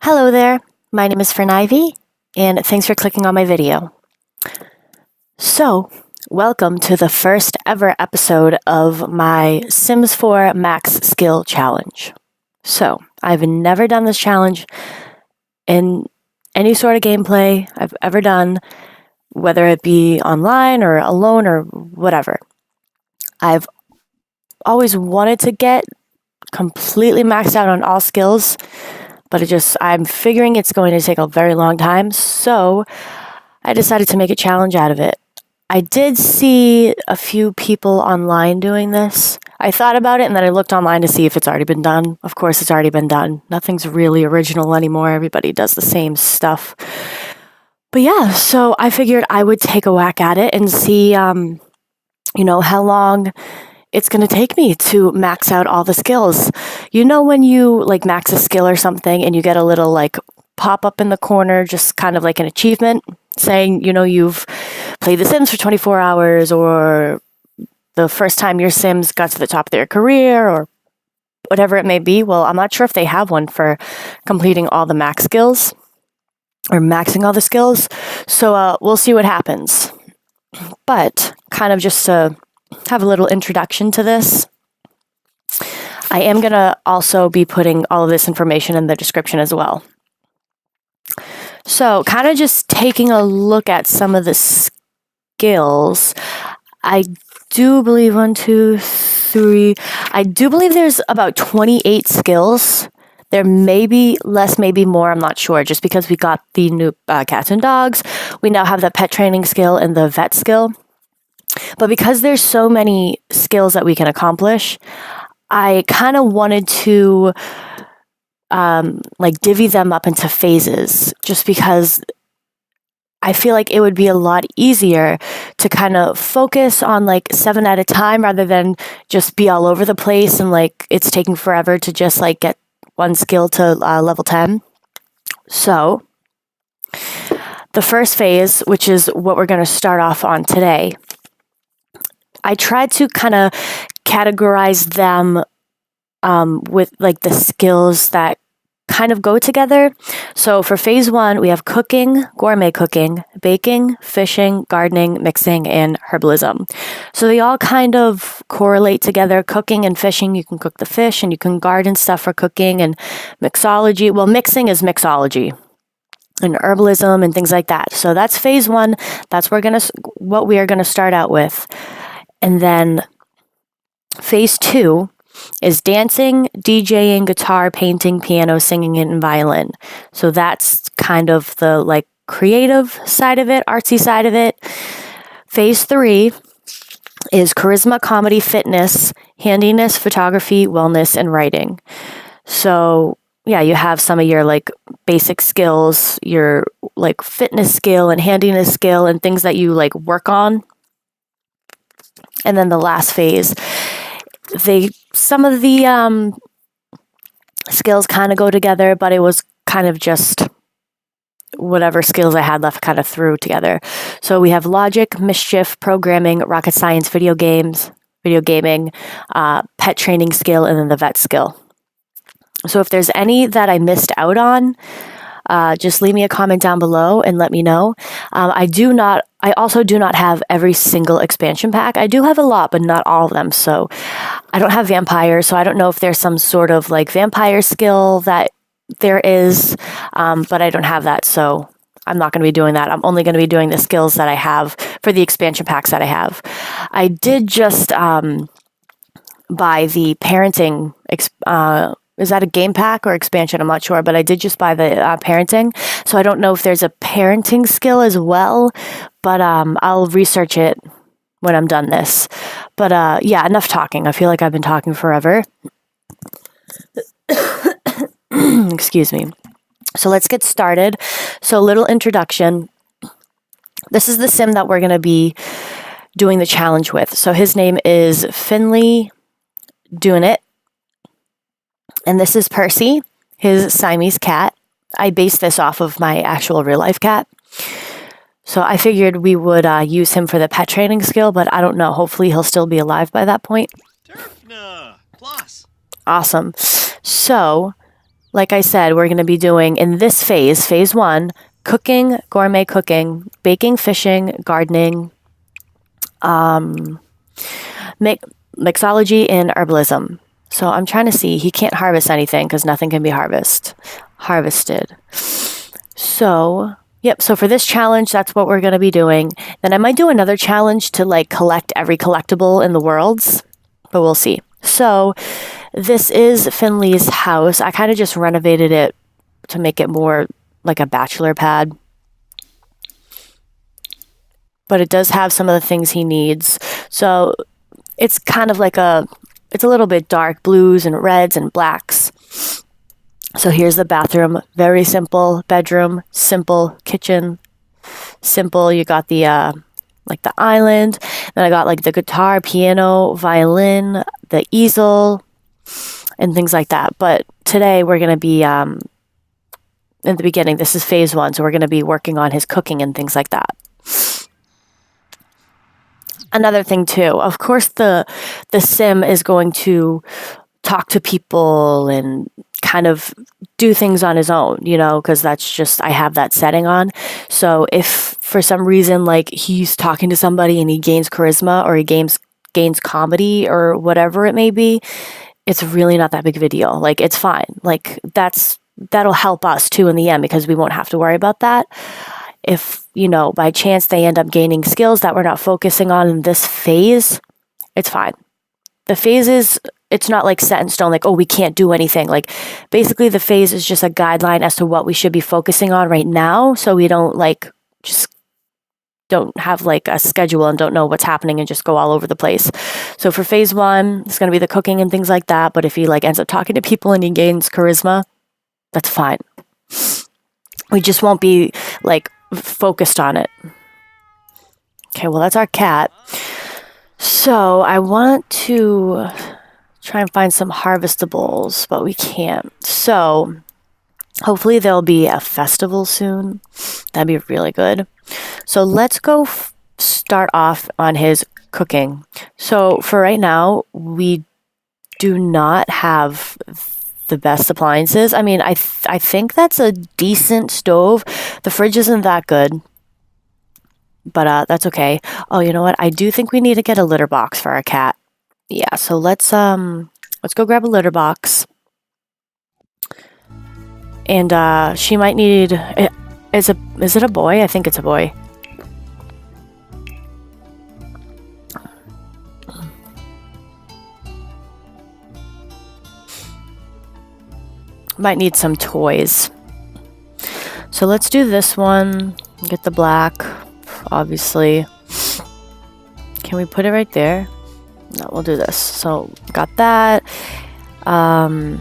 Hello there, my name is Phernivy, and thanks for clicking on my video. So, welcome to the first ever episode of my Sims 4 Max Skill Challenge. So, I've never done this challenge in any sort of gameplay I've ever done, whether it be online or alone or whatever. I've always wanted to get completely maxed out on all skills, but I'm figuring it's going to take a very long time, so I decided to make a challenge out of it. I did see a few people online doing this. I thought about it and then I looked online to see if it's already been done. Of course, it's already been done. Nothing's really original anymore. Everybody does the same stuff. But yeah, so I figured I would take a whack at it and see, how long it's going to take me to max out all the skills. You know when you max a skill or something and you get a little pop up in the corner, just kind of like an achievement saying, you've played The Sims for 24 hours or the first time your Sims got to the top of their career or whatever it may be. Well, I'm not sure if they have one for completing all the max skills or maxing all the skills. So we'll see what happens. But kind of just to have a little introduction to this, I am going to also be putting all of this information in the description as well. So kind of just taking a look at some of the skills. I do believe I do believe there's about 28 skills. There may be less, maybe more, I'm not sure, just because we got the new cats and dogs. We now have the pet training skill and the vet skill. But because there's so many skills that we can accomplish, I kind of wanted to divvy them up into phases, just because I feel like it would be a lot easier to kind of focus on 7 at a time rather than just be all over the place and it's taking forever to just get one skill to level 10. So the first phase, which is what we're going to start off on today, I tried to kind of categorize them with the skills that kind of go together. So for phase 1, we have cooking, gourmet cooking, baking, fishing, gardening, mixing, and herbalism. So they all kind of correlate together. Cooking and fishing, you can cook the fish and you can garden stuff for cooking, and mixology, well, mixing is mixology and herbalism and things like that. So that's phase 1. That's what we are going to start out with. And then phase 2 is dancing, DJing, guitar, painting, piano, singing, and violin. So that's kind of the creative side of it, artsy side of it. Phase 3 is charisma, comedy, fitness, handiness, photography, wellness, and writing. So yeah, you have some of your basic skills, your fitness skill and handiness skill and things that you work on. And then the last phase, some of the skills kind of go together, but it was kind of just whatever skills I had left kind of threw together. So we have logic, mischief, programming, rocket science, video gaming, pet training skill, and then the vet skill. So if there's any that I missed out on, just leave me a comment down below and let me know. I also do not have every single expansion pack. I do have a lot, but not all of them. So I don't have vampire, so I don't know if there's some sort of vampire skill that there is, but I don't have that, so I'm not going to be doing that. I'm only going to be doing the skills that I have for the expansion packs that I have. I did just buy the parenting is that a game pack or expansion? I'm not sure, but I did just buy the parenting. So I don't know if there's a parenting skill as well, but I'll research it when I'm done this. But yeah, enough talking. I feel like I've been talking forever. Excuse me. So let's get started. So a little introduction. This is the sim that we're going to be doing the challenge with. So his name is Finley doing it. And this is Percy, his Siamese cat. I based this off of my actual real life cat. So I figured we would use him for the pet training skill, but I don't know. Hopefully he'll still be alive by that point. Turfna plus. Awesome. So like I said, we're going to be doing in this phase 1, cooking, gourmet cooking, baking, fishing, gardening, mixology, and herbalism. So I'm trying to see. He can't harvest anything because nothing can be harvested. So, yep. So for this challenge, that's what we're going to be doing. Then I might do another challenge to like collect every collectible in the worlds, but we'll see. So this is Finley's house. I kind of just renovated it to make it more like a bachelor pad. But it does have some of the things he needs. So it's kind of like it's a little bit dark blues and reds and blacks. So here's the bathroom. Very simple bedroom, simple kitchen, simple. You got the like the island. Then I got like the guitar, piano, violin, the easel, and things like that. But today we're going to be, in the beginning, this is phase 1. So we're going to be working on his cooking and things like that. Another thing too, of course, the sim is going to talk to people and kind of do things on his own, you know, because that's just, I have that setting on. So if for some reason, like he's talking to somebody and he gains charisma or he gains comedy or whatever it may be, it's really not that big of a deal. Like it's fine. Like that'll help us too in the end because we won't have to worry about that. If, you know, by chance they end up gaining skills that we're not focusing on in this phase, it's fine. The phases, it's not like set in stone, like, oh, we can't do anything. Like basically the phase is just a guideline as to what we should be focusing on right now. So we don't like, just don't have like a schedule and don't know what's happening and just go all over the place. So for phase 1, it's going to be the cooking and things like that. But if he like ends up talking to people and he gains charisma, that's fine. We just won't be like focused on it. Okay, well, that's our cat. So I want to try and find some harvestables, but we can't. So hopefully there'll be a festival soon. That'd be really good. So let's go start off on his cooking. So for right now, we do not have the best appliances. I mean, I think that's a decent stove. The fridge isn't that good, but that's okay. Oh, you know what? I do think we need to get a litter box for our cat. Yeah, so let's go grab a litter box. And she might need is it a boy? I think it's a boy. Might need some toys. So let's do this one. Get the black, obviously. Can we put it right there? No, we'll do this. So got that. We'll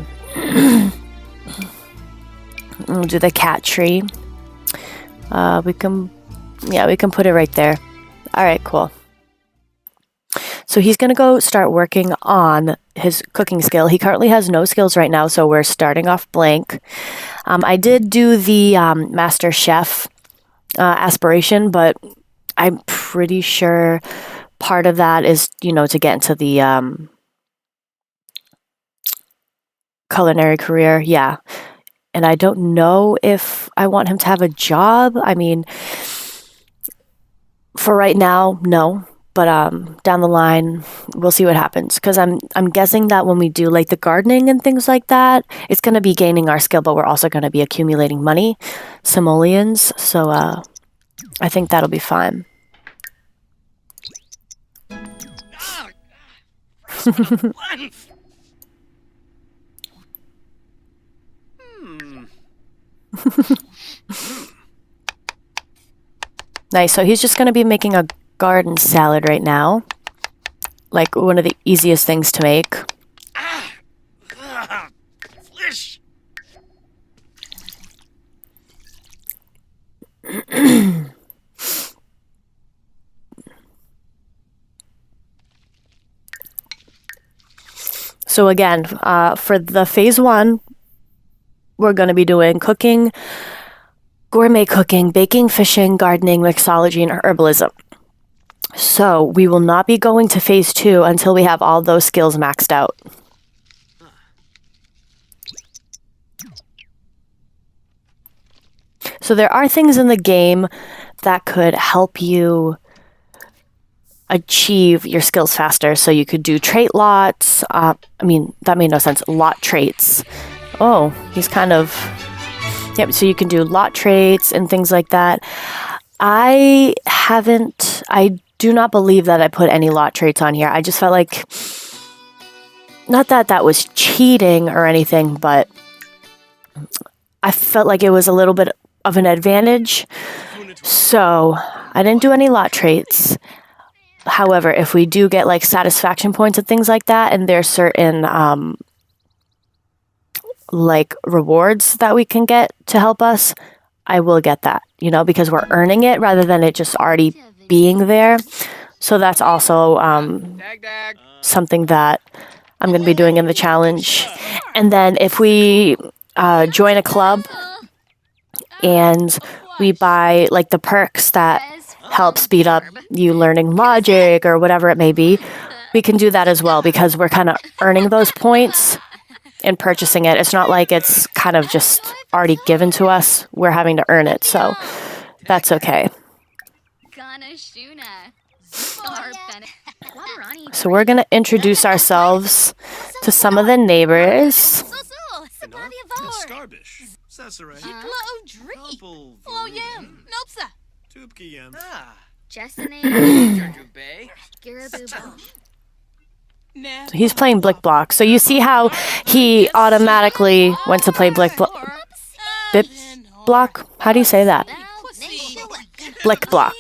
do the cat tree. We can put it right there. All right, cool. So he's going to go start working on his cooking skill. He currently has no skills right now, so we're starting off blank. I did do the Master Chef aspiration, but I'm pretty sure part of that is, you know, to get into the culinary career. Yeah. And I don't know if I want him to have a job. I mean, for right now, no. But down the line, we'll see what happens. Because I'm guessing that when we do like the gardening and things like that, it's going to be gaining our skill, but we're also going to be accumulating money, simoleons. So I think that'll be fine. Nice. So he's just going to be making a garden salad right now, like one of the easiest things to make. So again, for the phase 1, we're going to be doing cooking, gourmet cooking, baking, fishing, gardening, mixology, and herbalism. So we will not be going to phase 2 until we have all those skills maxed out. So there are things in the game that could help you achieve your skills faster. So you could do trait lots. I mean, that made no sense. Lot traits. Oh, he's kind of... Yep, so you can do lot traits and things like that. I do not believe that I put any lot traits on here. I just felt like... Not that that was cheating or anything, but I felt like it was a little bit of an advantage. So I didn't do any lot traits. However, if we do get like satisfaction points and things like that, and there's certain like rewards that we can get to help us, I will get that, you know, because we're earning it rather than it just already being there. So that's also something that I'm going to be doing in the challenge. And then if we join a club and we buy like the perks that help speed up you learning logic or whatever it may be, we can do that as well because we're kind of earning those points and purchasing it. It's not like it's kind of just already given to us. We're having to earn it, so that's okay. So we're going to introduce ourselves to some of the neighbors. So he's playing Blick Block. So you see how he automatically went to play Blick Block? How do you say that? Blick Block.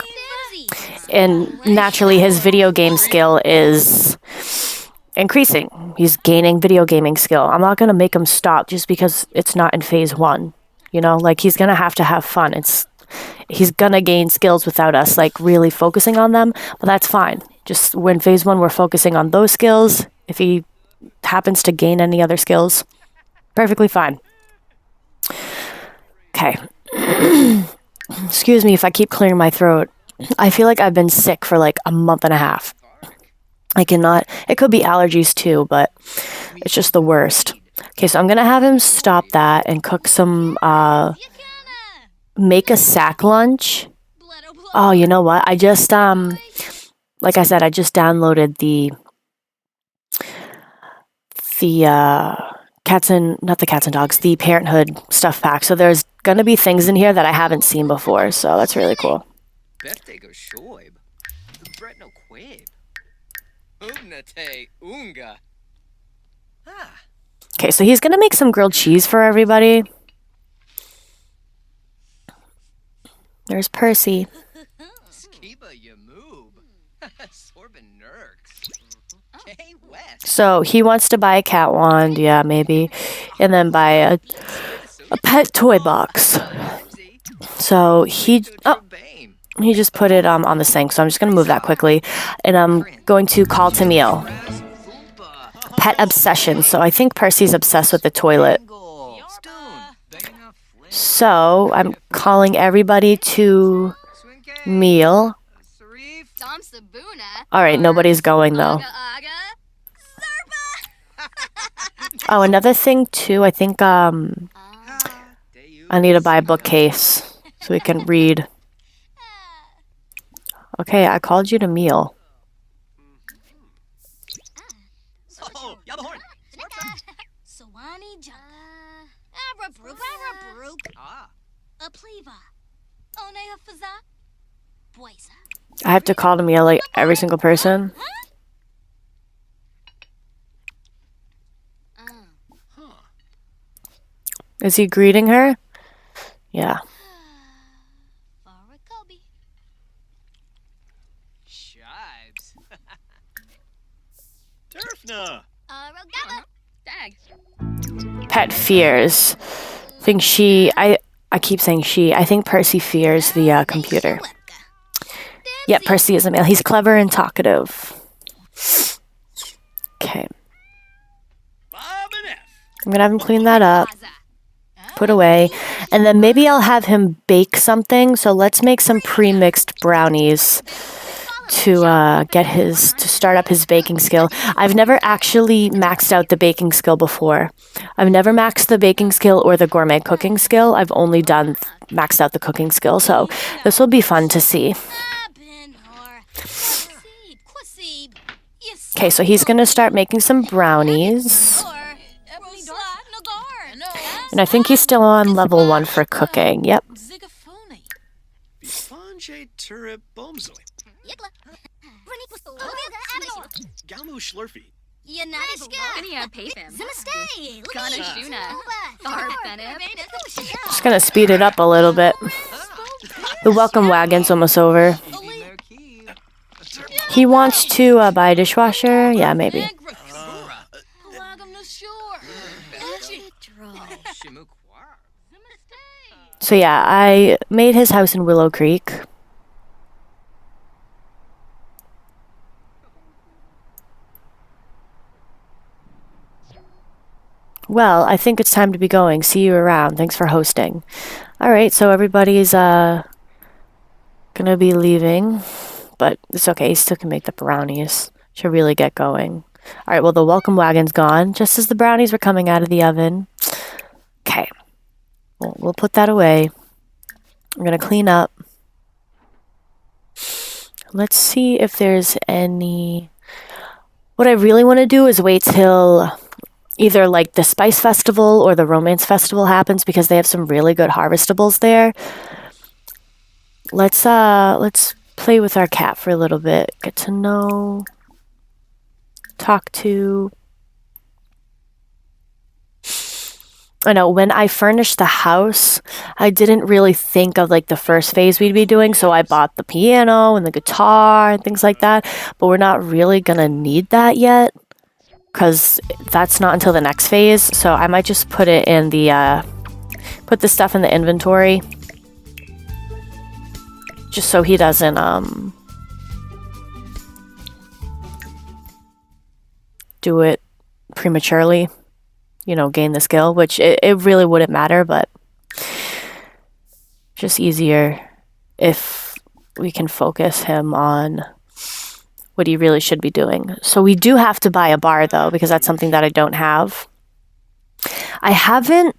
And naturally his video game skill is increasing. He's gaining video gaming skill. I'm not going to make him stop just because it's not in phase 1. You know, like he's going to have fun. He's going to gain skills without us like really focusing on them, but that's fine. Just when phase 1 we're focusing on those skills. If he happens to gain any other skills, perfectly fine. Okay. Excuse me if I keep clearing my throat. I feel like I've been sick for like a month and a half. It could be allergies too, but it's just the worst. Okay, so I'm going to have him stop that and cook some, make a sack lunch. Oh, you know what? I just, like I said, I just downloaded the Parenthood stuff pack. So there's going to be things in here that I haven't seen before. So that's really cool. Okay, so he's going to make some grilled cheese for everybody. There's Percy. So he wants to buy a cat wand, yeah, maybe, and then buy a pet toy box. So he just put it on the sink, so I'm just going to move that quickly. And I'm going to call to meal. Pet obsession. So I think Percy's obsessed with the toilet. So I'm calling everybody to meal. Alright, nobody's going though. Oh, another thing too, I think I need to buy a bookcase so we can read. Okay, I called you to meal. I have to call to meal like every single person. Is he greeting her? Yeah. Pet fears. I keep saying she. I think Percy fears the computer. Yeah, Percy is a male. He's clever and talkative. Okay. I'm gonna have him clean that up. Put away. And then maybe I'll have him bake something. So let's make some pre-mixed brownies. to start up his baking skill. I've never actually maxed out the baking skill before. I've never maxed the baking skill or the gourmet cooking skill. I've only maxed out the cooking skill, so this will be fun to see. Okay, so he's going to start making some brownies. And I think he's still on level 1 for cooking. Yep. Just going to speed it up a little bit. The welcome wagon's almost over. He wants to buy a dishwasher? Yeah, maybe. So yeah, I made his house in Willow Creek. Well, I think it's time to be going. See you around. Thanks for hosting. Alright, so everybody's gonna be leaving. But it's okay, he still can make the brownies. Should really get going. Alright, well the welcome wagon's gone, just as the brownies were coming out of the oven. Okay. Well, we'll put that away. I'm gonna clean up. Let's see if there's any... What I really want to do is wait till either like the Spice Festival or the Romance Festival happens, because they have some really good harvestables there. Let's play with our cat for a little bit. Get to know. Talk to. I know, when I furnished the house, I didn't really think of like the first phase we'd be doing, so I bought the piano and the guitar and things like that, but we're not really gonna need that yet, because that's not until the next phase, so I might just put it in the, put the stuff in the inventory, just so he doesn't, do it prematurely. You know, gain the skill, which it really wouldn't matter, but just easier if we can focus him on what he really should be doing. So we do have to buy a bar, though, because that's something that I don't have. I haven't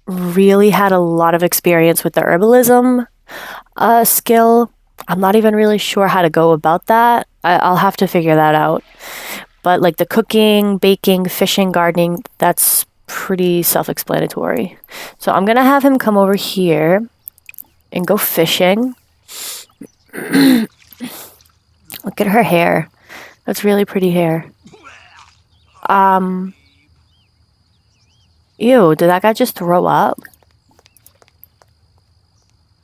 really had a lot of experience with the herbalism skill. I'm not even really sure how to go about that. I'll have to figure that out. But like the cooking, baking, fishing, gardening, that's pretty self-explanatory. So I'm going to have him come over here and go fishing. Look at her hair. That's really pretty hair. Ew, did that guy just throw up?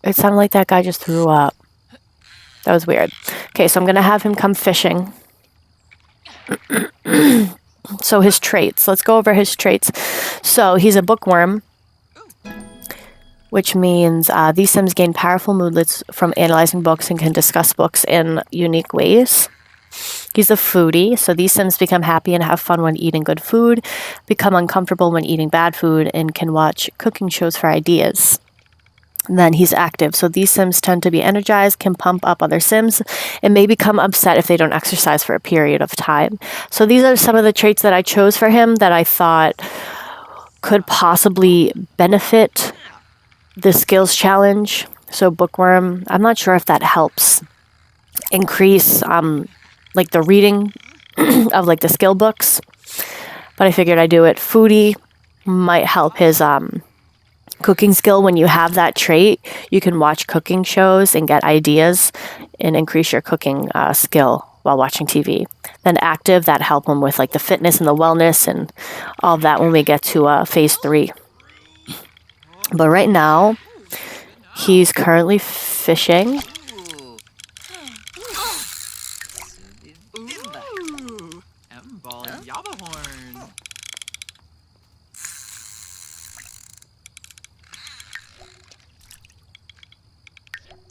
It sounded like that guy just threw up. That was weird. Okay, so I'm going to have him come fishing. So his traits. Let's go over his traits. So he's a bookworm, which means these Sims gain powerful moodlets from analyzing books and can discuss books in unique ways. He's a foodie, so these Sims become happy and have fun when eating good food, become uncomfortable when eating bad food, and can watch cooking shows for ideas. And then he's active, so these Sims tend to be energized, can pump up other Sims, and may become upset if they don't exercise for a period of time. So these are some of the traits that I chose for him that I thought could possibly benefit the skills challenge. So bookworm, I'm not sure if that helps increase like the reading of like the skill books, but I figured I'd do it. Foodie might help his cooking skill. When you have that trait, you can watch cooking shows and get ideas and increase your cooking skill while watching TV. Then active, that help him with like the fitness and the wellness and all of that when we get to phase 3. But right now, he's currently fishing.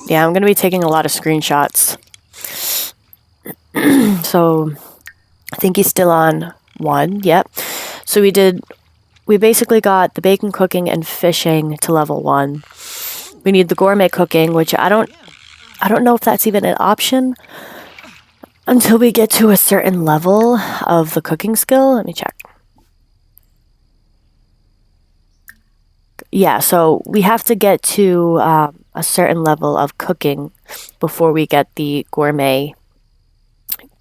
Yeah, I'm going to be taking a lot of screenshots. So, I think he's still on 1. Yep. So we basically got the baking, cooking, and fishing to level 1. We need the gourmet cooking, which I don't I don't know if that's even an option until we get to a certain level of the cooking skill. Let me check. Yeah, so we have to get to a certain level of cooking before we get the gourmet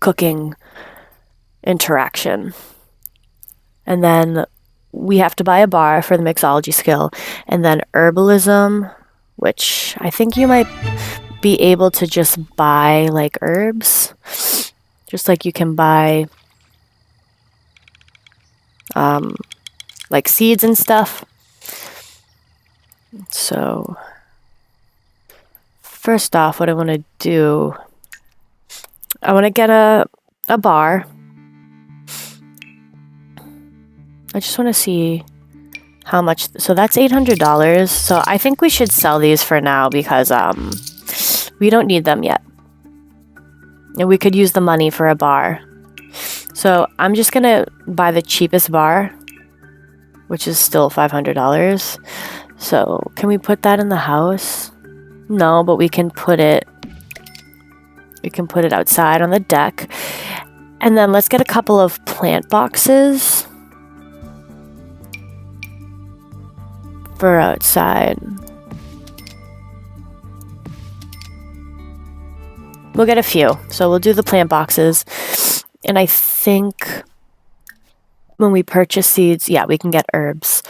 cooking interaction. And then we have to buy a bar for the mixology skill, and then herbalism, which I think you might be able to just buy like herbs, just like you can buy like seeds and stuff. So first off, what I want to do, I want to get a bar. I just want to see how much. So that's $800. So I think we should sell these for now because we don't need them yet. And we could use the money for a bar. So I'm just going to buy the cheapest bar, which is still $500. So can we put that in the house? No, but we can put it outside on the deck. And then let's get a couple of plant boxes for outside. We'll get a few. So we'll do the plant boxes. And I think when we purchase seeds, yeah, we can get herbs.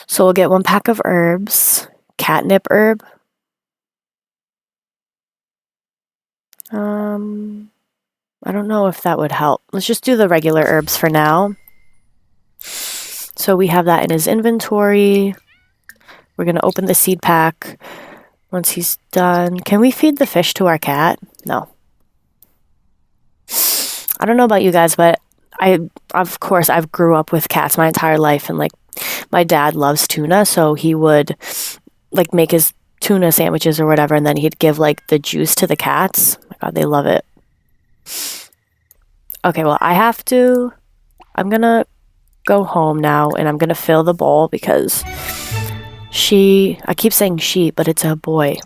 So we'll get 1 pack of herbs, catnip herb. I don't know if that would help. Let's just do the regular herbs for now. So we have that in his inventory. We're going to open the seed pack once he's done. Can we feed the fish to our cat? No. I don't know about you guys, but of course, I've grew up with cats my entire life, and like my dad loves tuna, so he would like make his tuna sandwiches or whatever, and then he'd give like the juice to the cats. Oh my God, they love it. Okay, well, I'm gonna go home now, and I'm gonna fill the bowl because I keep saying she, but it's a boy.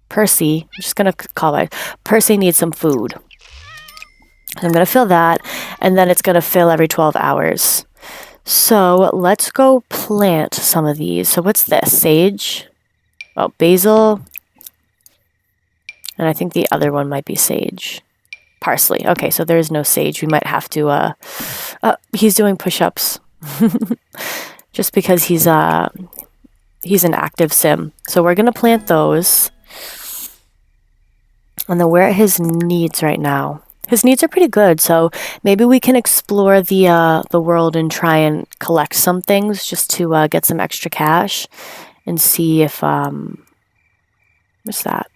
Percy, I'm just gonna call it, Percy needs some food. I'm going to fill that, and then it's going to fill every 12 hours. So let's go plant some of these. So what's this? Sage? Oh, basil. And I think the other one might be sage. Parsley. Okay, so there is no sage. We might have to, he's doing push-ups. Just because he's an active sim. So we're going to plant those. And then we're at his needs right now. His needs are pretty good, so maybe we can explore the world and try and collect some things just to get some extra cash and see if what's that?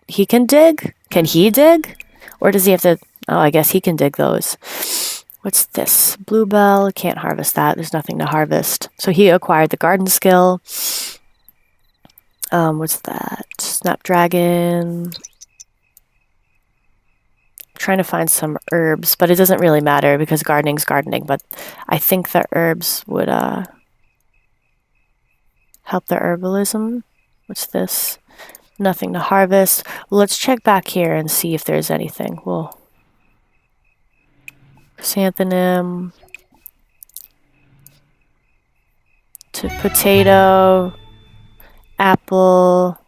He can dig? Can he dig? Or does he have to? Oh, I guess he can dig those. What's this? Bluebell, can't harvest that. There's nothing to harvest. So he acquired the garden skill. What's that? Snapdragon. Trying to find some herbs, but it doesn't really matter because gardening's gardening, but I think the herbs would help the herbalism. What's this? Nothing to harvest. Well, let's check back here and see if there's anything. Well, chrysanthemum to potato, apple,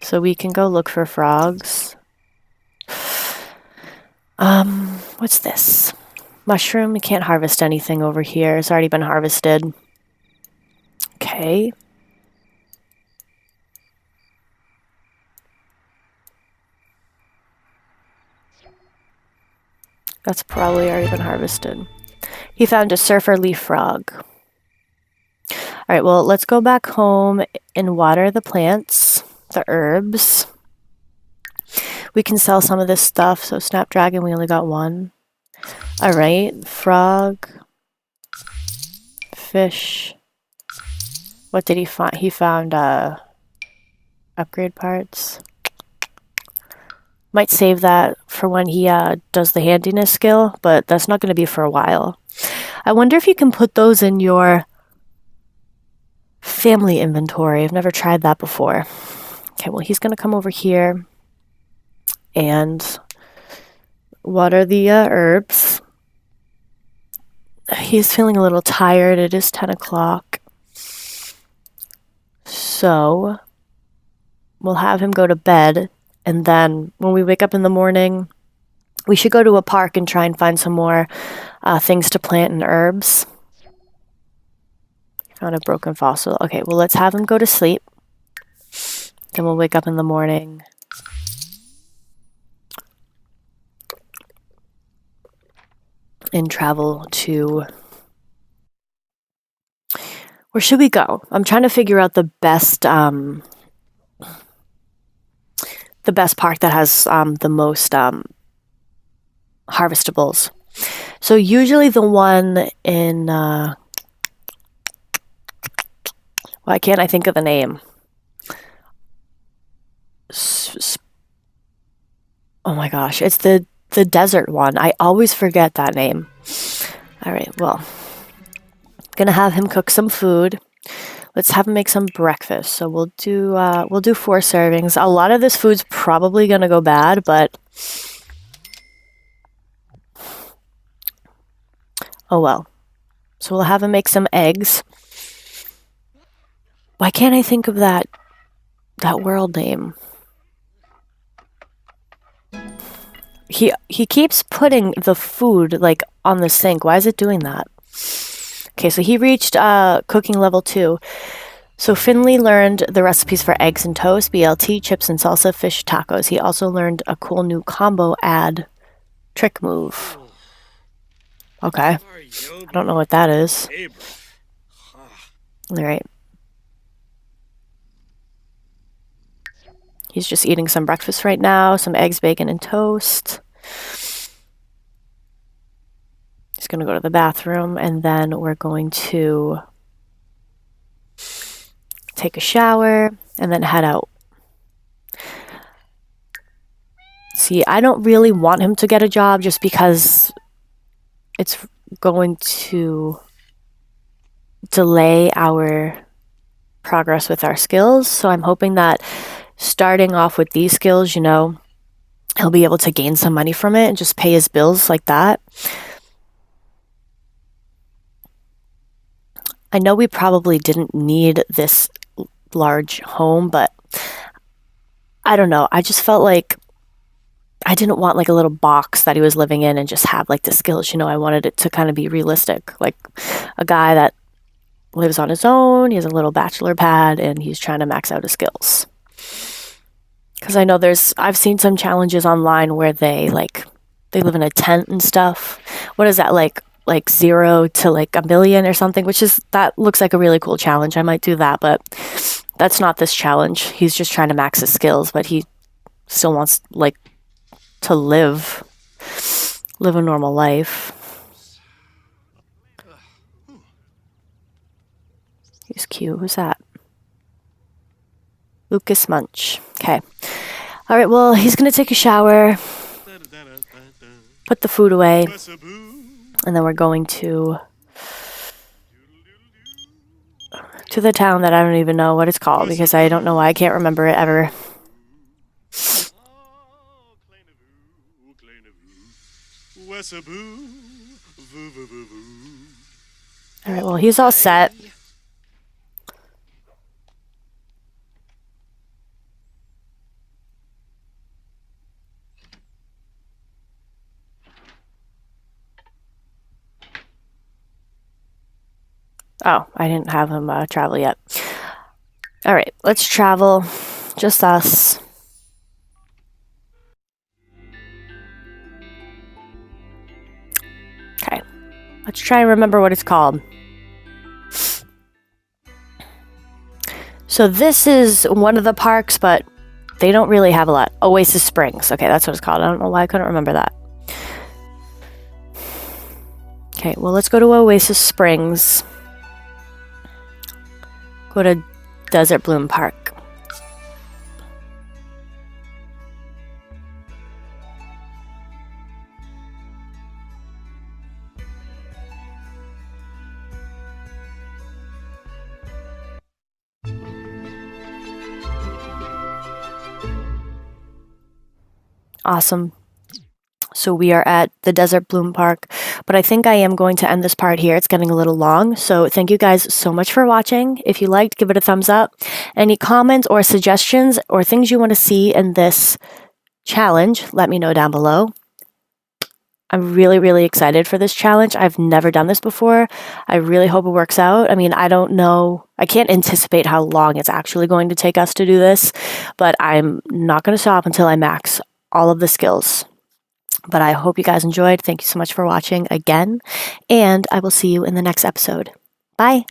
so we can go look for frogs. What's this? Mushroom. We can't harvest anything over here. It's already been harvested. Okay. That's probably already been harvested. He found a surfer leaf frog. All right, well, let's go back home and water the plants, the herbs. We can sell some of this stuff. So snapdragon, we only got 1. All right, frog, fish. What did he find? He found upgrade parts. Might save that for when he does the handiness skill, but that's not going to be for a while. I wonder if you can put those in your family inventory. I've never tried that before. Okay, well, he's going to come over here and water the herbs. He's feeling a little tired. It is 10 o'clock. So we'll have him go to bed. And then when we wake up in the morning, we should go to a park and try and find some more things to plant and herbs. Found a broken fossil. Okay, well, let's have him go to sleep. Then we'll wake up in the morning. And travel to... Where should we go? I'm trying to figure out the best park that has the most harvestables. So usually the one in... why can't I think of the name? Oh my gosh, it's the desert one. I always forget that name. All right, well, gonna have him cook some food. Let's have him make some breakfast. So we'll do 4 servings. A lot of this food's probably gonna go bad, but oh well. So we'll have him make some eggs. Why can't I think of that world name? He keeps putting the food like on the sink. Why is it doing that? Okay, so he reached cooking level 2. So Finley learned the recipes for eggs and toast, BLT, chips and salsa, fish tacos. He also learned a cool new combo add trick move. Okay. I don't know what that is. All right. He's just eating some breakfast right now, some eggs, bacon, and toast. He's going to go to the bathroom, and then we're going to take a shower and then head out. See, I don't really want him to get a job just because it's going to delay our progress with our skills. So I'm hoping that starting off with these skills, you know, he'll be able to gain some money from it and just pay his bills like that. I know we probably didn't need this large home, but I don't know. I just felt like I didn't want like a little box that he was living in and just have like the skills, you know. I wanted it to kind of be realistic, like a guy that lives on his own, he has a little bachelor pad, and he's trying to max out his skills. Because I know I've seen some challenges online where they live in a tent and stuff. What is that, like 0 to like 1,000,000 or something, that looks like a really cool challenge. I might do that, but that's not this challenge. He's just trying to max his skills, but he still wants like to live a normal life. He's cute. Who's that? Lucas Munch. Okay. All right, well, he's going to take a shower, put the food away, and then we're going to the town that I don't even know what it's called because I don't know why I can't remember it ever. All right, well, he's all set. Oh, I didn't have him travel yet. All right, let's travel. Just us. Okay, let's try and remember what it's called. So this is one of the parks, but they don't really have a lot. Oasis Springs. Okay, that's what it's called. I don't know why I couldn't remember that. Okay, well, let's go to Oasis Springs. Go to Desert Bloom Park. Awesome. So we are at the Desert Bloom Park, but I think I am going to end this part here. It's getting a little long. So thank you guys so much for watching. If you liked, give it a thumbs up. Any comments or suggestions or things you want to see in this challenge, let me know down below. I'm really, really excited for this challenge. I've never done this before. I really hope it works out. I mean, I don't know. I can't anticipate how long it's actually going to take us to do this, but I'm not going to stop until I max all of the skills. But I hope you guys enjoyed. Thank you so much for watching again, and I will see you in the next episode. Bye.